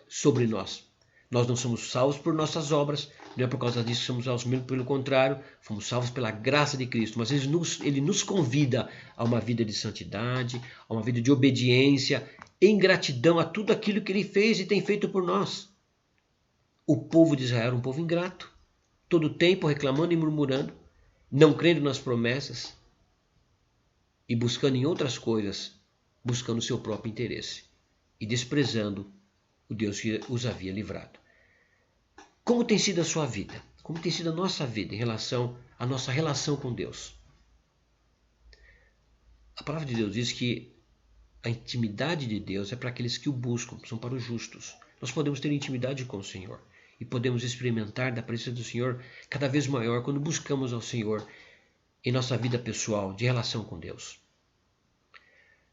sobre nós. Nós não somos salvos por nossas obras, não é por causa disso que somos salvos, mesmo pelo contrário, fomos salvos pela graça de Cristo. Mas ele nos convida a uma vida de santidade, a uma vida de obediência, em gratidão a tudo aquilo que Ele fez e tem feito por nós. O povo de Israel era um povo ingrato, todo o tempo reclamando e murmurando, não crendo nas promessas e buscando em outras coisas, buscando o seu próprio interesse e desprezando o Deus que os havia livrado. Como tem sido a sua vida? Como tem sido a nossa vida em relação à nossa relação com Deus? A palavra de Deus diz que a intimidade de Deus é para aqueles que o buscam, são para os justos. Nós podemos ter intimidade com o Senhor e podemos experimentar da presença do Senhor cada vez maior quando buscamos ao Senhor em nossa vida pessoal, de relação com Deus.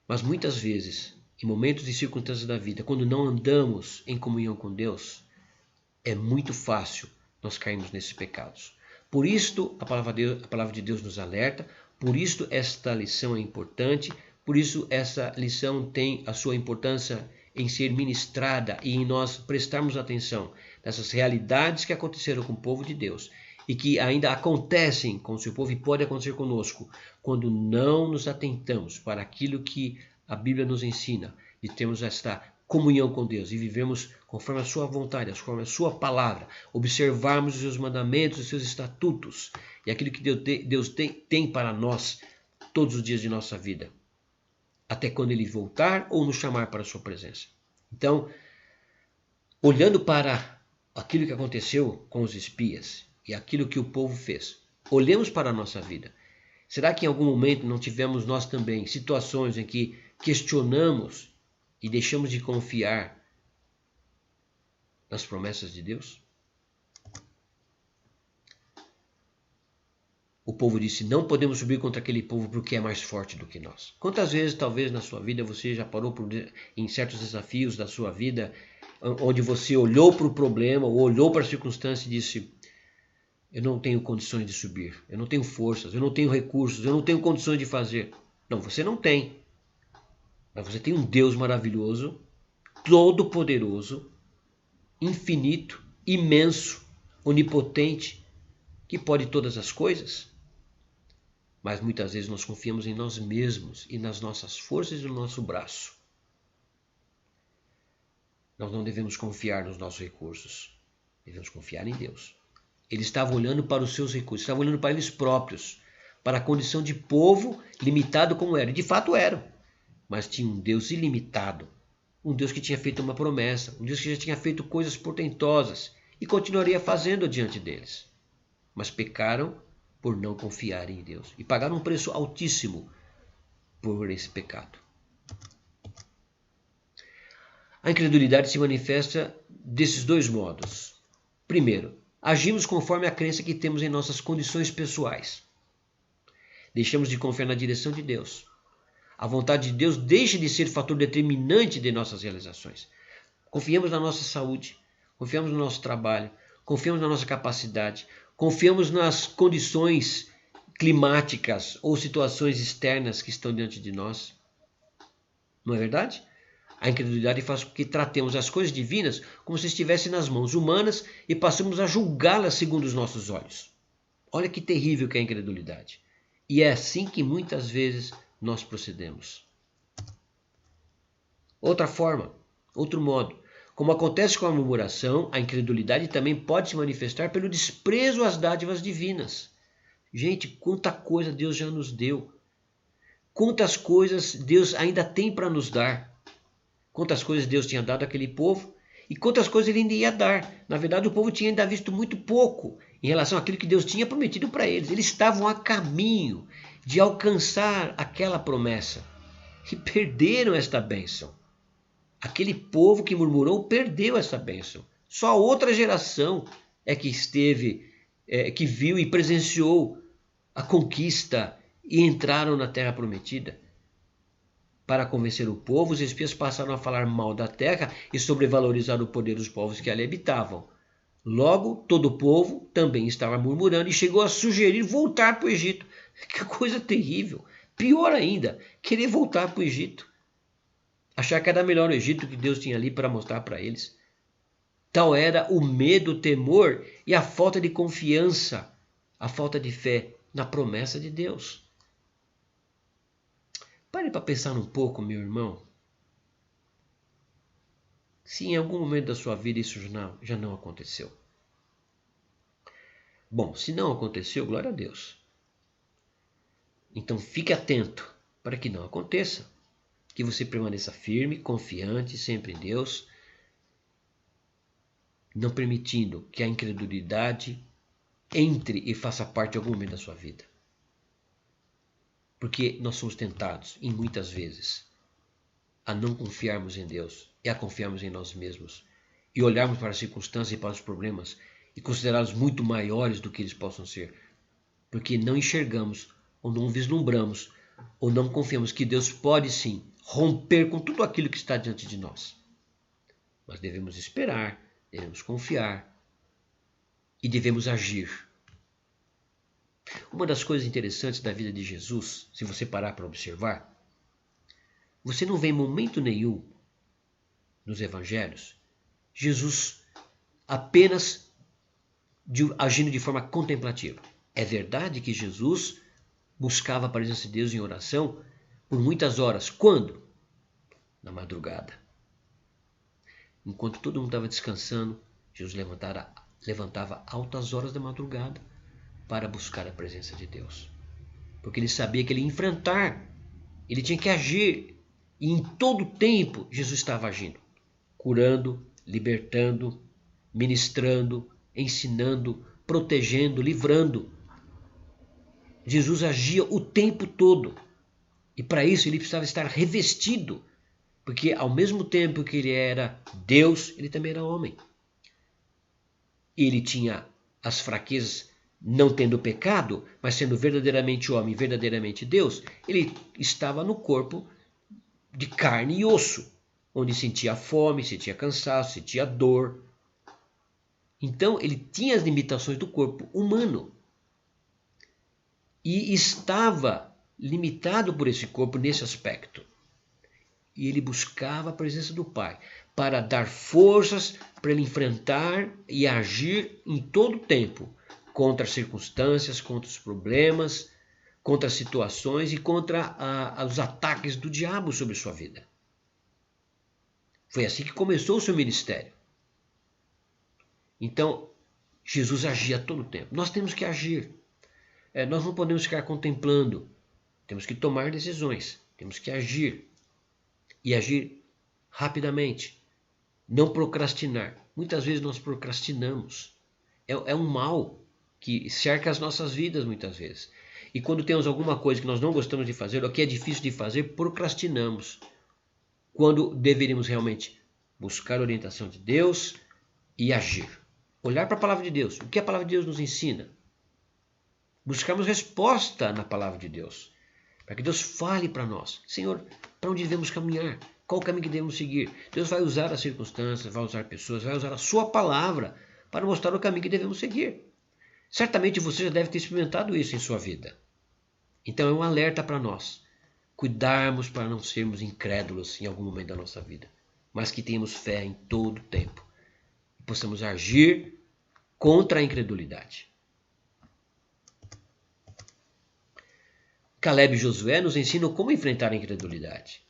Mas muitas vezes, em momentos e circunstâncias da vida, quando não andamos em comunhão com Deus, é muito fácil nós cairmos nesses pecados. Por isto, a palavra de Deus nos alerta, por isto esta lição é importante, por isso essa lição tem a sua importância em ser ministrada e em nós prestarmos atenção nessas realidades que aconteceram com o povo de Deus e que ainda acontecem com o seu povo e pode acontecer conosco quando não nos atentamos para aquilo que a Bíblia nos ensina de termos esta comunhão com Deus e vivemos conforme a sua vontade, conforme a sua palavra, observarmos os seus mandamentos, os seus estatutos e aquilo que Deus tem para nós todos os dias de nossa vida, até quando Ele voltar ou nos chamar para a sua presença. Então, olhando para aquilo que aconteceu com os espias e aquilo que o povo fez, olhemos para a nossa vida. Será que em algum momento não tivemos nós também situações em que questionamos e deixamos de confiar nas promessas de Deus? O povo disse, não podemos subir contra aquele povo porque é mais forte do que nós. Quantas vezes, talvez, na sua vida, você já parou em certos desafios da sua vida, onde você olhou para o problema, ou olhou para a circunstância e disse, eu não tenho condições de subir, eu não tenho forças, eu não tenho recursos, eu não tenho condições de fazer. Não, você não tem. Mas você tem um Deus maravilhoso, todo-poderoso, infinito, imenso, onipotente, que pode todas as coisas. Mas muitas vezes nós confiamos em nós mesmos e nas nossas forças e no nosso braço. Nós não devemos confiar nos nossos recursos, devemos confiar em Deus. Eles estavam olhando para os seus recursos, estavam olhando para eles próprios, para a condição de povo limitado como era. E de fato eram, mas tinha um Deus ilimitado, um Deus que tinha feito uma promessa, um Deus que já tinha feito coisas portentosas e continuaria fazendo diante deles. Mas pecaram por não confiarem em Deus e pagaram um preço altíssimo por esse pecado. A incredulidade se manifesta desses dois modos. Primeiro, agimos conforme a crença que temos em nossas condições pessoais. Deixamos de confiar na direção de Deus. A vontade de Deus deixa de ser fator determinante de nossas realizações. Confiamos na nossa saúde, confiamos no nosso trabalho, confiamos na nossa capacidade, confiamos nas condições climáticas ou situações externas que estão diante de nós. Não é verdade? A incredulidade faz com que tratemos as coisas divinas como se estivessem nas mãos humanas e passamos a julgá-las segundo os nossos olhos. Olha que terrível que é a incredulidade. E é assim que muitas vezes nós procedemos. Outra forma, outro modo. Como acontece com a murmuração, a incredulidade também pode se manifestar pelo desprezo às dádivas divinas. Gente, quanta coisa Deus já nos deu. Quantas coisas Deus ainda tem para nos dar. quantas coisas Deus tinha dado àquele povo e quantas coisas ele ainda ia dar. Na verdade, o povo tinha ainda visto muito pouco em relação àquilo que Deus tinha prometido para eles. Eles estavam a caminho de alcançar aquela promessa e perderam esta bênção. Aquele povo que murmurou perdeu essa bênção. Só outra geração é que que viu e presenciou a conquista e entraram na terra prometida. Para convencer o povo, os espias passaram a falar mal da terra e sobrevalorizar o poder dos povos que ali habitavam. Logo, todo o povo também estava murmurando e chegou a sugerir voltar para o Egito. Que coisa terrível! Pior ainda, querer voltar para o Egito. Achar que era melhor o Egito que Deus tinha ali para mostrar para eles. Tal era o medo, o temor e a falta de confiança, a falta de fé na promessa de Deus. Pare para pensar um pouco, meu irmão. Se em algum momento da sua vida isso já não aconteceu. Bom, se não aconteceu, glória a Deus. Então fique atento para que não aconteça. Que você permaneça firme, confiante, sempre em Deus, não permitindo que a incredulidade entre e faça parte de algum momento da sua vida. Porque nós somos tentados, e muitas vezes, a não confiarmos em Deus e a confiarmos em nós mesmos e olharmos para as circunstâncias e para os problemas e considerá-los muito maiores do que eles possam ser, porque não enxergamos ou não vislumbramos ou não confiamos que Deus pode sim romper com tudo aquilo que está diante de nós. Mas devemos esperar, devemos confiar e devemos agir. Uma das coisas interessantes da vida de Jesus, se você parar para observar, você não vê em momento nenhum nos evangelhos Jesus apenas agindo de forma contemplativa. É verdade que Jesus buscava a presença de Deus em oração por muitas horas. Quando? Na madrugada. Enquanto todo mundo estava descansando, Jesus levantava altas horas da madrugada para buscar a presença de Deus. Porque ele sabia que ele ia enfrentar, ele tinha que agir. E em todo tempo Jesus estava agindo, curando, libertando, ministrando, ensinando, protegendo, livrando. Jesus agia o tempo todo. E para isso ele precisava estar revestido. Porque ao mesmo tempo que ele era Deus, ele também era homem. Ele tinha as fraquezas, não tendo pecado, mas sendo verdadeiramente homem, verdadeiramente Deus. Ele estava no corpo de carne e osso, onde sentia fome, sentia cansaço, sentia dor. Então ele tinha as limitações do corpo humano. E estava limitado por esse corpo nesse aspecto. E ele buscava a presença do Pai para dar forças para ele enfrentar e agir em todo o tempo contra as circunstâncias, contra os problemas, contra as situações e contra os ataques do diabo sobre sua vida. Foi assim que começou o seu ministério. Então, Jesus agia todo o tempo. Nós temos que agir. Nós não podemos ficar contemplando. Temos que tomar decisões. Temos que agir. E agir rapidamente. Não procrastinar. Muitas vezes nós procrastinamos. É um mal que cerca as nossas vidas muitas vezes. E quando temos alguma coisa que nós não gostamos de fazer, ou que é difícil de fazer, procrastinamos. Quando deveríamos realmente buscar a orientação de Deus e agir. Olhar para a palavra de Deus. O que a palavra de Deus nos ensina? Buscarmos resposta na palavra de Deus. Para que Deus fale para nós. Senhor, para onde devemos caminhar? Qual o caminho que devemos seguir? Deus vai usar as circunstâncias, vai usar pessoas, vai usar a sua palavra para mostrar o caminho que devemos seguir. Certamente você já deve ter experimentado isso em sua vida. Então é um alerta para nós. Cuidarmos para não sermos incrédulos em algum momento da nossa vida. Mas que tenhamos fé em todo o tempo. E possamos agir contra a incredulidade. Caleb e Josué nos ensinam como enfrentar a incredulidade.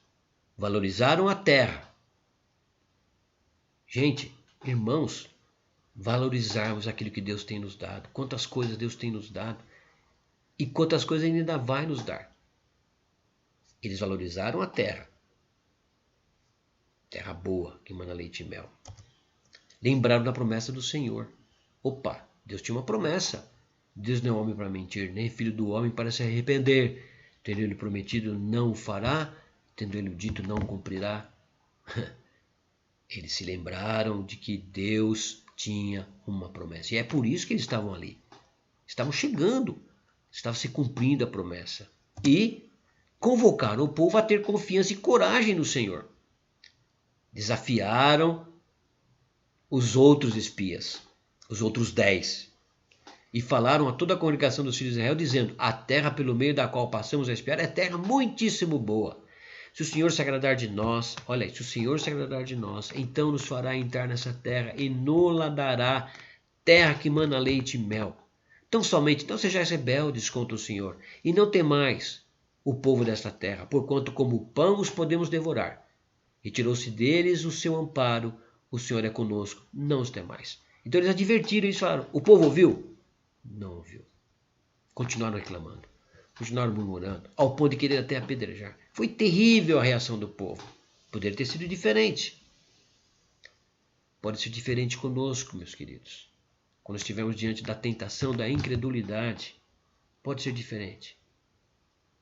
Valorizaram a terra. Gente, irmãos, valorizarmos aquilo que Deus tem nos dado. Quantas coisas Deus tem nos dado. E quantas coisas Ele ainda vai nos dar. Eles valorizaram a terra. terra boa, que mana leite e mel. Lembraram da promessa do Senhor. Opa, Deus tinha uma promessa. Deus não é homem para mentir, nem filho do homem para se arrepender. Tendo ele prometido, não o fará. Tendo ele dito, não o cumprirá. Eles se lembraram de que Deus tinha uma promessa. E é por isso que eles estavam ali. Estavam chegando. Estava se cumprindo a promessa. E convocaram o povo a ter confiança e coragem no Senhor. Desafiaram os outros espias, os outros 10, e falaram a toda a congregação dos filhos de Israel, dizendo: a terra pelo meio da qual passamos a espiar é terra muitíssimo boa. Se o Senhor se agradar de nós, olha aí, se o Senhor se agradar de nós, então nos fará entrar nessa terra e nos-la dará, terra que mana leite e mel. Tão somente, não sejais rebeldes contra o Senhor, e não temais o povo desta terra, porquanto como pão os podemos devorar. Retirou-se deles o seu amparo, o Senhor é conosco, não os temais. Então eles advertiram e falaram: o povo ouviu? Não ouviu. Continuaram reclamando, continuaram murmurando, ao ponto de querer até apedrejar. Foi terrível a reação do povo. Poderia ter sido diferente. Pode ser diferente conosco, meus queridos. Quando estivermos diante da tentação, da incredulidade, pode ser diferente.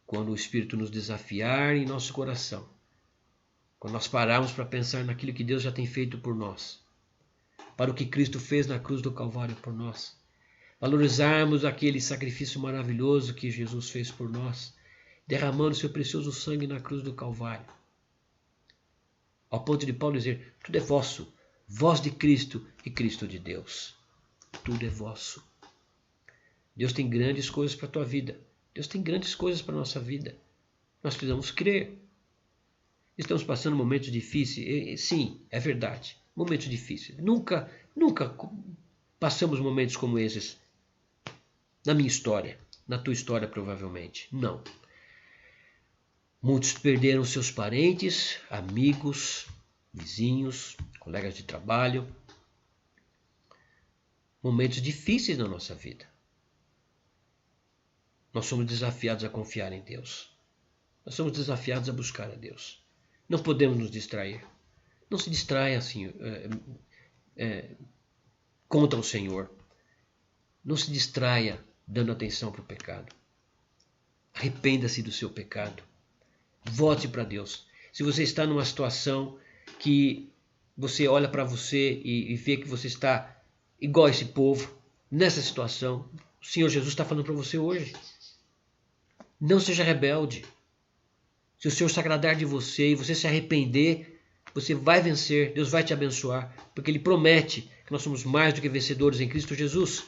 Quando o Espírito nos desafiar em nosso coração, quando nós pararmos para pensar naquilo que Deus já tem feito por nós, para o que Cristo fez na cruz do Calvário por nós, valorizarmos aquele sacrifício maravilhoso que Jesus fez por nós, derramando seu precioso sangue na cruz do Calvário, ao ponto de Paulo dizer: tudo é vosso, vós de Cristo e Cristo de Deus. Tudo é vosso. Deus tem grandes coisas para a tua vida. Deus tem grandes coisas para a nossa vida. Nós precisamos crer. Estamos passando momentos difíceis. Sim, é verdade. Momentos difíceis. Nunca passamos momentos como esses na minha história. Na tua história, provavelmente. Não. Muitos perderam seus parentes, amigos, vizinhos, colegas de trabalho. Momentos difíceis na nossa vida. Nós somos desafiados a confiar em Deus. Nós somos desafiados a buscar a Deus. Não podemos nos distrair. Não se distraia assim contra o Senhor. Não se distraia dando atenção para o pecado. Arrependa-se do seu pecado. Volte para Deus. Se você está numa situação que você olha para você e vê que você está igual a esse povo, nessa situação, o Senhor Jesus está falando para você hoje. Não seja rebelde. Se o Senhor se agradar de você e você se arrepender, você vai vencer, Deus vai te abençoar, porque Ele promete que nós somos mais do que vencedores em Cristo Jesus.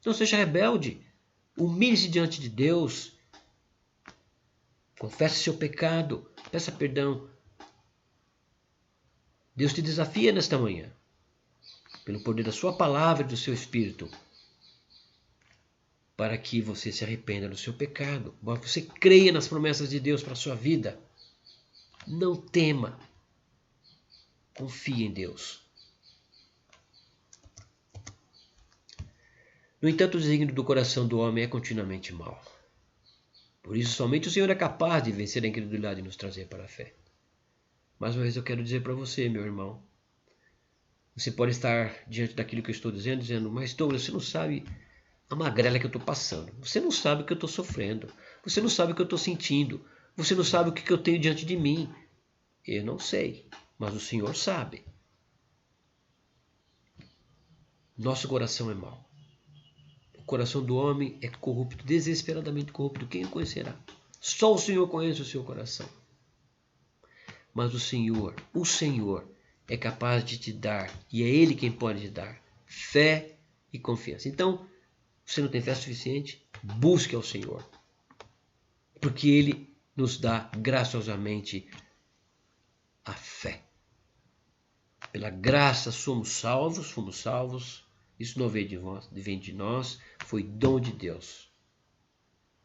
Não seja rebelde. Humilhe-se diante de Deus. Confesse seu pecado. Peça perdão. Deus te desafia nesta manhã, pelo poder da sua palavra e do seu Espírito, para que você se arrependa do seu pecado, para que você creia nas promessas de Deus para a sua vida. Não tema. Confie em Deus. No entanto, o desígnio do coração do homem é continuamente mau. Por isso, somente o Senhor é capaz de vencer a incredulidade e nos trazer para a fé. Mais uma vez eu quero dizer para você, meu irmão, você pode estar diante daquilo que eu estou dizendo, mas Douglas, você não sabe a magrela que eu estou passando. Você não sabe o que eu estou sofrendo. Você não sabe o que eu estou sentindo. Você não sabe o que eu tenho diante de mim. Eu não sei, mas o Senhor sabe. Nosso coração é mau. O coração do homem é corrupto, desesperadamente corrupto. Quem o conhecerá? Só o Senhor conhece o seu coração. Mas o Senhor é capaz de te dar, e é Ele quem pode te dar, fé e confiança. Então, você não tem fé suficiente? Busque ao Senhor. Porque Ele nos dá graciosamente a fé. Pela graça fomos salvos. Isso não vem de nós, foi dom de Deus.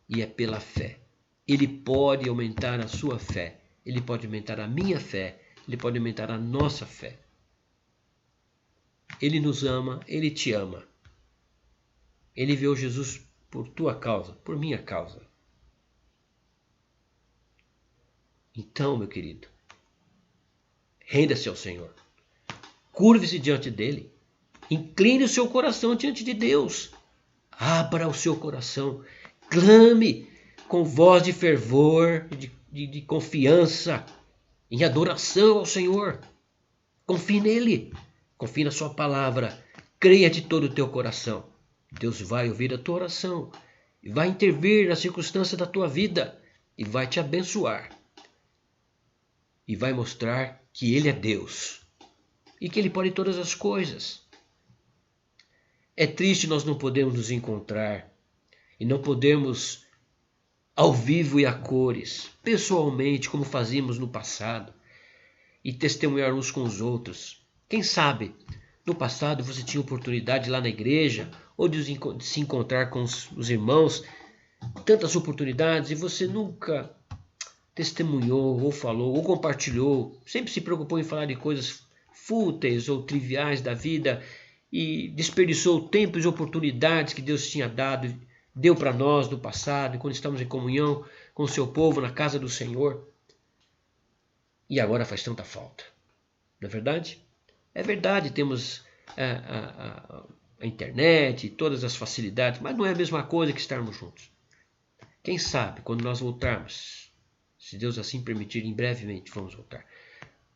E é pela fé. Ele pode aumentar a sua fé. Ele pode aumentar a minha fé. Ele pode aumentar a nossa fé. Ele nos ama, Ele te ama. Ele enviou Jesus por tua causa, por minha causa. Então, meu querido, Renda-se ao Senhor. Curve-se diante dele. Incline o seu coração diante de Deus. Abra o seu coração. Clame com voz de fervor, de confiança, em adoração ao Senhor. Confie nele. Confie na sua palavra. Creia de todo o teu coração. Deus vai ouvir a tua oração. E vai intervir na circunstância da tua vida. E vai te abençoar. E vai mostrar que Ele é Deus. E que Ele pode todas as coisas. É triste nós não podermos nos encontrar. E não podermos, ao vivo e a cores, pessoalmente, como fazíamos no passado. E testemunhar uns com os outros. Quem sabe, no passado você tinha oportunidade lá na igreja, ou de se encontrar com os irmãos, tantas oportunidades, e você nunca testemunhou, ou falou, ou compartilhou, sempre se preocupou em falar de coisas fúteis ou triviais da vida, e desperdiçou tempos e oportunidades que Deus tinha deu para nós no passado, quando estamos em comunhão com o seu povo na casa do Senhor. E agora faz tanta falta. Não é verdade? É verdade, temos a internet e todas as facilidades, mas não é a mesma coisa que estarmos juntos. Quem sabe, quando nós voltarmos, se Deus assim permitir, em brevemente vamos voltar,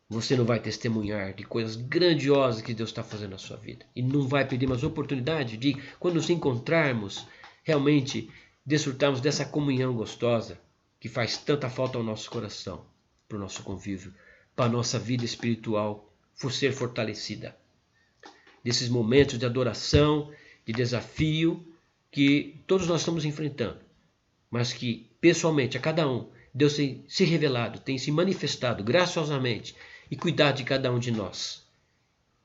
você não vai testemunhar de coisas grandiosas que Deus está fazendo na sua vida. E não vai perder mais oportunidade de, quando nos encontrarmos, realmente desfrutarmos dessa comunhão gostosa que faz tanta falta ao nosso coração, para o nosso convívio, para a nossa vida espiritual ser fortalecida. Desses momentos de adoração, de desafio que todos nós estamos enfrentando, mas que pessoalmente a cada um Deus tem se revelado, tem se manifestado graciosamente e cuidado de cada um de nós,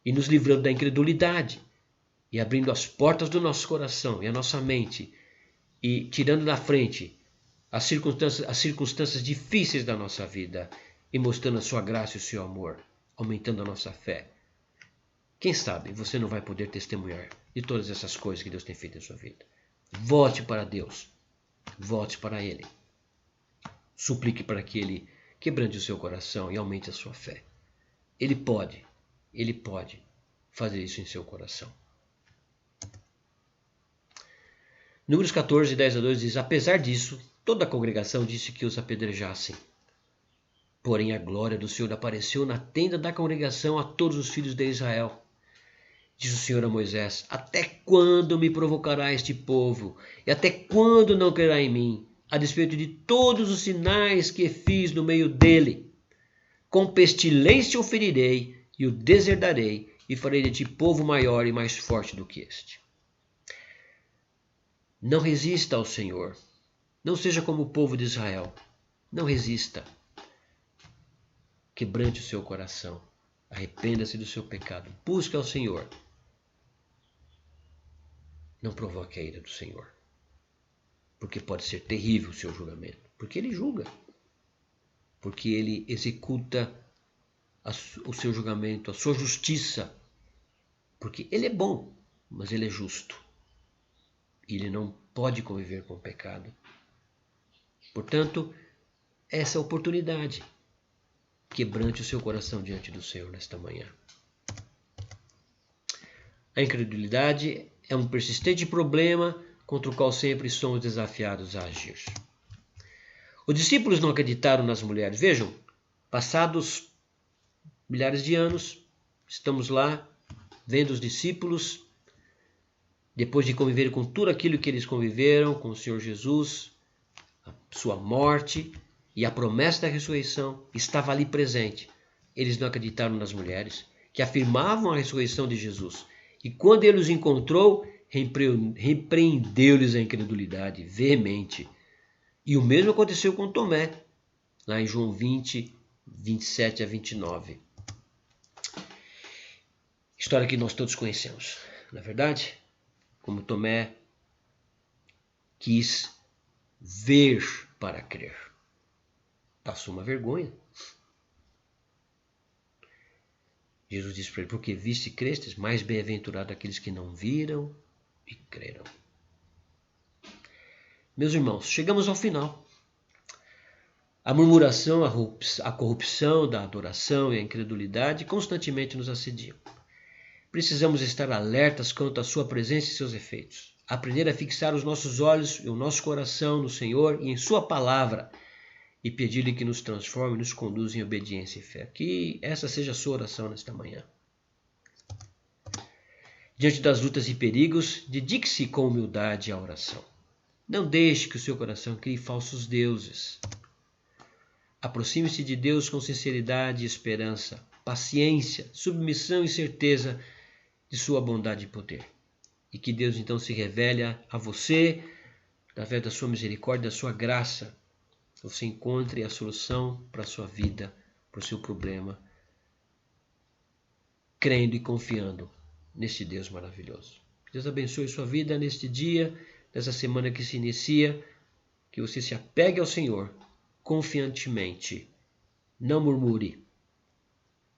e nos livrando da incredulidade e abrindo as portas do nosso coração e a nossa mente e tirando da frente as circunstâncias difíceis da nossa vida e mostrando a sua graça e o seu amor, aumentando a nossa fé. Quem sabe você não vai poder testemunhar de todas essas coisas que Deus tem feito em sua vida. Volte para Deus. Volte para Ele. Suplique para que Ele quebrante o seu coração e aumente a sua fé. Ele pode fazer isso em seu coração. Números 14, 10-2 diz: apesar disso, toda a congregação disse que os apedrejassem. Porém a glória do Senhor apareceu na tenda da congregação a todos os filhos de Israel. Disse o Senhor a Moisés: até quando me provocará este povo? E até quando não crerá em mim, a despeito de todos os sinais que fiz no meio dele? Com pestilência o ferirei e o deserdarei, e farei de ti povo maior e mais forte do que este. Não resista ao Senhor. Não seja como o povo de Israel. Não resista. Quebrante o seu coração. Arrependa-se do seu pecado. Busque ao Senhor. Não provoque a ira do Senhor. Porque pode ser terrível o seu julgamento. Porque Ele julga. Porque Ele executa o seu julgamento, a sua justiça. Porque Ele é bom, mas Ele é justo. E Ele não pode conviver com o pecado. Portanto, essa é a oportunidade. Quebrante o seu coração diante do Senhor nesta manhã. A incredulidade é um persistente problema contra o qual sempre somos desafiados a agir. Os discípulos não acreditaram nas mulheres. Vejam, passados milhares de anos, estamos lá vendo os discípulos, depois de conviver com tudo aquilo que eles conviveram, com o Senhor Jesus, a sua morte e a promessa da ressurreição, estava ali presente. Eles não acreditaram nas mulheres, que afirmavam a ressurreição de Jesus. E quando ele os encontrou, repreendeu-lhes a incredulidade veemente. E o mesmo aconteceu com Tomé, lá em João 20, 27-29. História que nós todos conhecemos, não é verdade? Como Tomé quis ver para crer. Passou uma vergonha. Jesus disse para ele: porque viste e crestes, mais bem-aventurado aqueles que não viram e creram. Meus irmãos, chegamos ao final. A murmuração, a corrupção da adoração e a incredulidade constantemente nos assediam. Precisamos estar alertas quanto à sua presença e seus efeitos. Aprender a fixar os nossos olhos e o nosso coração no Senhor e em sua palavra e pedir-lhe que nos transforme e nos conduza em obediência e fé. Que essa seja a sua oração nesta manhã. Diante das lutas e perigos, dedique-se com humildade à oração. Não deixe que o seu coração crie falsos deuses. Aproxime-se de Deus com sinceridade e esperança, paciência, submissão e certeza de sua bondade e poder. E que Deus então se revele a você, através da sua misericórdia, da sua graça. Você encontre a solução para a sua vida, para o seu problema, crendo e confiando neste Deus maravilhoso. Que Deus abençoe sua vida neste dia, nessa semana que se inicia, que você se apegue ao Senhor confiantemente. Não murmure,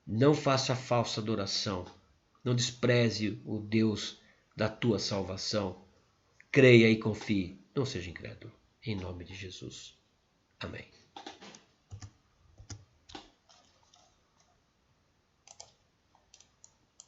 não faça falsa adoração, não despreze o Deus da tua salvação. Creia e confie, não seja incrédulo. Em nome de Jesus. Amém.